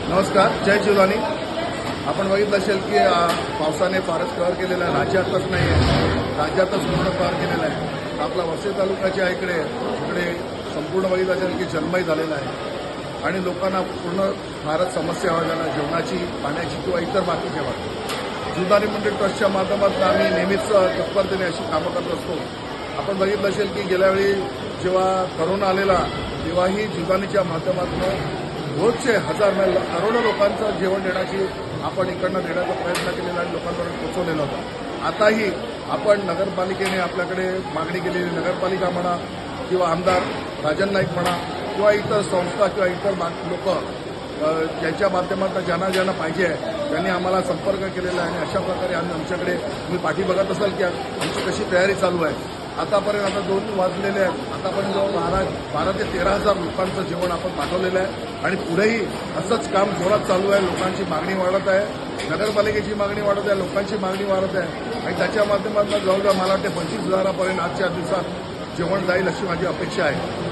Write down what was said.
नमस्कार, जय जिवदानी. आपण बघितलं असेल की पावसाने फारच कहर केलेला आहे. राज्यातच नाही आहे, राज्यातच पूर्ण कहर केलेला आहे. आपला वसई तालुक्याच्या इकडे संपूर्ण बघितलं असेल की जलमय झालेला आहे आणि लोकांना पूर्ण फारच समस्या व्हायला जेवणाची, पाण्याची किंवा इतर बाकीच्या बाबतीत. जीवदानी मंदिर ट्रस्टच्या माध्यमातून आम्ही नेहमीच तत्परतेने अशी कामं करत असतो. आपण बघितलं असेल की गेल्यावेळी जेव्हा करोना आलेला तेव्हाही जीवदानीच्या माध्यमातून रोजचे करोडो लोकांचं जेवण देण्याची आपण इकडनं देण्याचा प्रयत्न केलेला आणि लोकांपर्यंत पोहोचवलेला होता. आताही आपण नगरपालिकेने आपल्याकडे मागणी केलेली, नगरपालिका म्हणा किंवा आमदार राजन नाईक म्हणा किंवा इतर संस्था किंवा इतर लोक ज्यांच्या माध्यमातून ज्यांना पाहिजे आहे त्यांनी आम्हाला संपर्क केलेला आहे आणि अशा प्रकारे आमच्याकडे तुम्ही पाठी बघत असाल की आमची कशी तयारी चालू आहे. आतापर्यंत आता 2 वाजलेले आहेत. आतापर्यंत जवळ 12 ते 13,000 लोकांचं जेवण आपण पाठवलेलं आहे आणि पुढेही असंच काम जोरात चालू आहे. लोकांची मागणी वाढत आहे, नगरपालिकेची मागणी वाढत आहे, लोकांची मागणी वाढत आहे आणि त्याच्या माध्यमातून जवळजवळ मला वाटते 25,000पर्यंत आजच्या दिवसात जेवण जाईल अशी माझी अपेक्षा आहे.